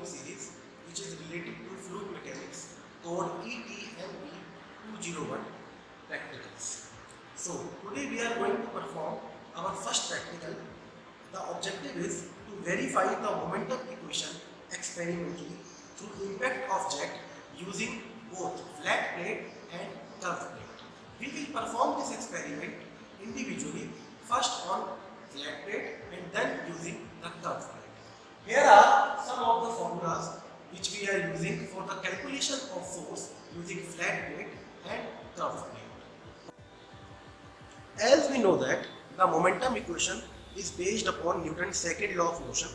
series which is related to fluid mechanics called ETME 201 practicals. So today we are going to perform our first practical. The objective is to verify the momentum equation experimentally through impact of jet using both flat plate and curved plate. We will perform this experiment individually, first on flat plate and then using the curved plate. Here are some of the formulas which we are using for the calculation of force using flat plate and curved plate. As we know that the momentum equation is based upon Newton's second law of motion,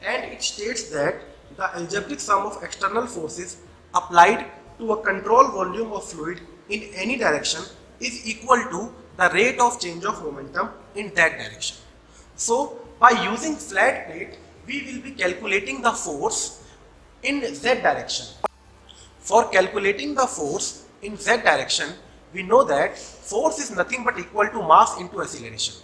and it states that the algebraic sum of external forces applied to a control volume of fluid in any direction is equal to the rate of change of momentum in that direction. So by using flat plate, we will be calculating the force in z direction. For calculating the force in z direction, we know that force is nothing but equal to mass into acceleration,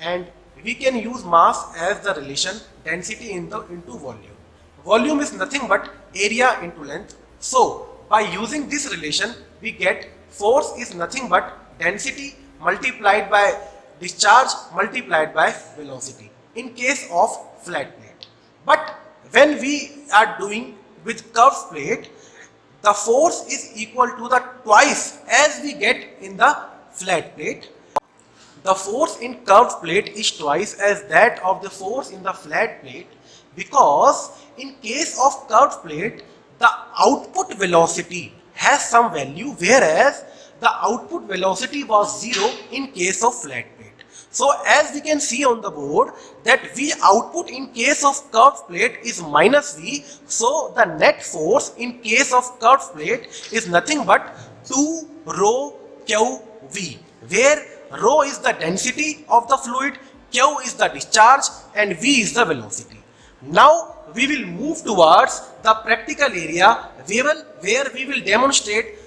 and we can use mass as the relation density into volume. Volume is nothing but area into length. So by using this relation, we get force is nothing but density multiplied by discharge multiplied by velocity in case of flat plate. But when we are doing with curved plate, the force is equal to the twice as we get in the flat plate. The force in curved plate is twice as that of the force in the flat plate, because in case of curved plate, the output velocity has some value, whereas the output velocity was 0 in case of flat plate. So as we can see on the board that V output in case of curved plate is minus V. So the net force in case of curved plate is nothing but 2 rho QV, where rho is the density of the fluid, Q is the discharge, and V is the velocity. Now we will move towards the practical area where we will demonstrate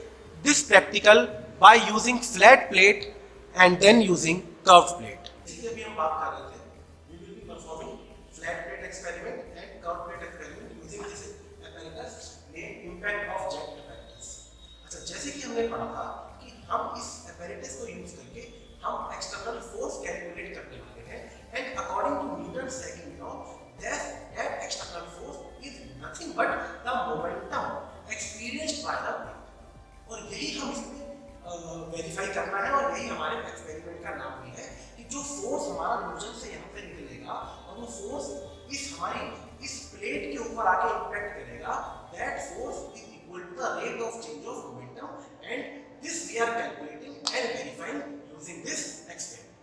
this practical by using flat plate and then using curved plate. अभी हम बात कर रहे थे, we will be performing flat plate experiment and curved plate experiment using this apparatus named impact of jet apparatus. अच्छा, जैसे कि हमने पढ़ा था कि हम इस apparatus को यूज करके हम external force calculate करने वाले हैं, and according to Newton's second law, that external force is nothing but the momentum experienced by the plate. और यही हम इसमें वेरीफाई करना है, और यही हमारे एक्सपेरिमेंट का नाम भी है कि जो फोर्स हमारा न्यूटन से यहाँ पे निकलेगा और वो फोर्स इस प्लेट के ऊपर आके इंपैक्ट करेगा, that force is equal to the rate of change of momentum, and this we are calculating and verifying using this experiment.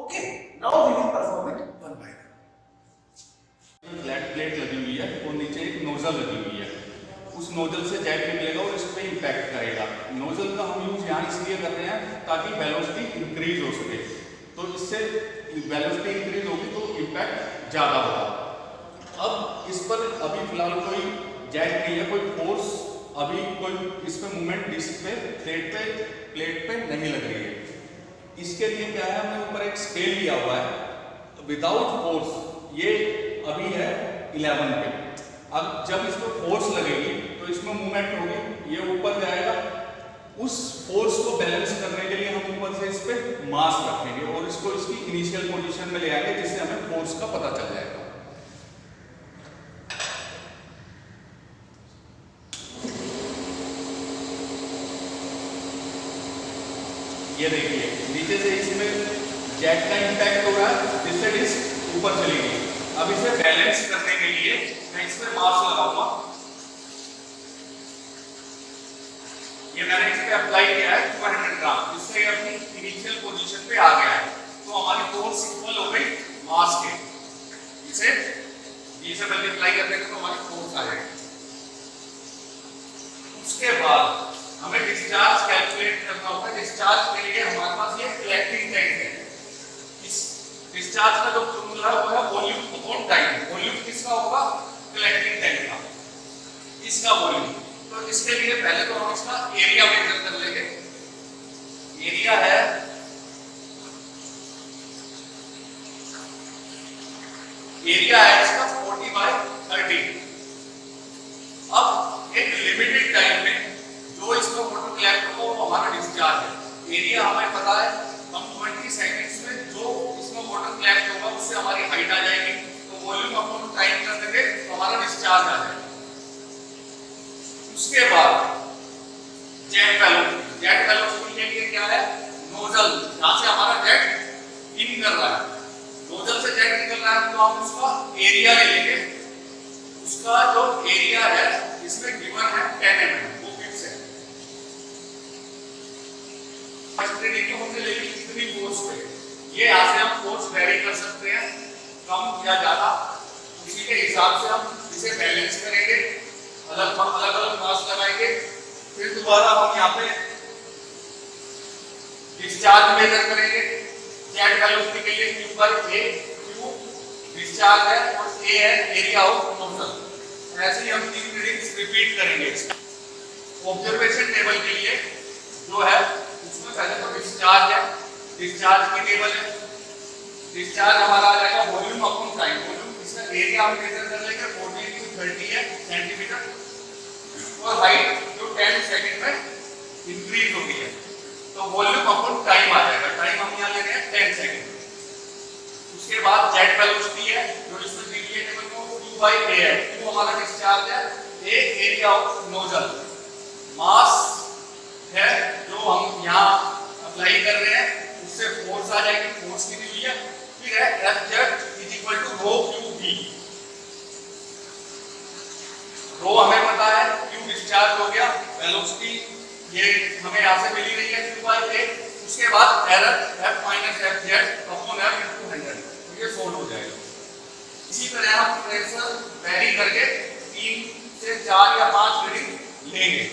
Okay, now we will perform it one by one. Flat plate लगी हुई है और नीचे एक nozzle लगी हुई है. उस नोजल से जेट निकलेगा और इस पर इम्पैक्ट करेगा. नोजल का हम यूज यहाँ इसलिए कर रहे हैं ताकि वेलोसिटी इंक्रीज हो सके. तो इससे वेलोसिटी इंक्रीज होगी तो इम्पैक्ट ज़्यादा होगा. अब इस पर अभी फिलहाल कोई जेट नहीं है, कोई फोर्स अभी कोई इस पर मूवमेंट डिस्क पे प्लेट पे नहीं लग रही है. इसके लिए क्या है, हमने ऊपर एक स्केल लिया हुआ है विदाउट फोर्स. ये अभी है 11 पे. अब जब इस पर फोर्स लगेगी तो इसमें मूवमेंट होगी, ये ऊपर जाएगा. उस फोर्स को बैलेंस करने के लिए हम ऊपर से इस पे मास रखेंगे और इसको इसकी इनिशियल पोजीशन में ले आएंगे, जिससे हमें फोर्स का पता चल जाएगा. ये देखिए नीचे से इसमें जेट का इंपैक्ट हो रहा है, जिससे डिस्क ऊपर चली गई. अब इसे बैलेंस करने के लिए मैं इस पर मास लगाऊंगा. ये मैंने इस पे अप्लाई किया है 200 ग्राम, इससे अपनी इनिशियल पोजीशन पे आ गया है. तो हमारी फोर्स इक्वल हो गई मास के. इसे मल्टीप्लाई कर देंगे तो हमारी फोर्स आ जाएगी. उसके बाद हमें डिस्चार्ज कैलकुलेट करना होगा. डिस्चार्ज के लिए हमारे पास ये कलेक्टिंग टैंक है. इस डिस्चार्ज का जो फॉर्मूला है वो है वॉल्यूम अपॉन टाइम. वॉल्यूम किसका होगा? कलेक्टिंग टैंक का, इसका वॉल्यूम. तो इसके लिए पहले तो हम इसका एरिया मेजर कर लेंगे. एरिया है इसका 40/30. आ जाएगा। उसके बाद जेट वेलोसिटी के लिए क्या है, नोजल, जहां से हमारा जेट इन कर रहा है, नोजल से जेट निकल रहा है, तो हम उसका एरिया ले लेंगे। उसका जो एरिया है इसमें गिवन है 10 mm, वो फिक्स है। हमने ले ली कितनी फोर्स पे, ये यहाँ से हम फोर्स वेरी कर सकते हैं, कम या ज्यादा, उसी के हिसाब से हम इसे बैलेंस करेंगे, अलग अलग मास लगाएंगे। फिर दोबारा हम यहाँ पे डिस्चार्ज मेजर करेंगे। जेट वेलोसिटी के लिए Q पर A, Q डिस्चार्ज है और A है एरिया ऑफ नोजल। ऐसे ही हम 3 रीडिंग्स रिपीट करेंगे। ऑब्जर्वेशन टेबल के लिए जो है उसमें पहले तो डिस्चार्ज है, डिस्चार्ज की टेबल है। डिस्चार्ज हमारा आ जाएगा वॉल्यूम अपॉन टाइम, वॉल्यूम इसका एरिया हम मेजर कर लेंगे, 40 है सेंटीमीटर, और हाइट जो 10 सेकंड में इंक्रीज होगी है, तो वॉल्यूम अपॉन टाइम आ जाएगा। टाइम हम यहाँ ले रहे हैं 10 सेकंड। उसके बाद जेट वेलोसिटी है जो इसमें दी गई है टेबल को, Q/A है। Q हमारा डिस्चार्ज है, A एरिया ऑफ नोजल, मास है जो हम यहाँ अप्लाई कर रहे हैं, उससे फोर्स आ जाएगी, फोर्स की दी हुई है। फिर है Fz = ρQV, रो हमें पता है, Q डिस्चार्ज हो गया, वेलोसिटी ये हमें यहाँ से मिली रही है Q/A। उसके बाद error F - Fz upon F × 100, तो ये सोल्व हो जाएगा। इसी तरह हम प्रेशर वेरी करके 3 से 4 या 5 रीडिंग लेंगे।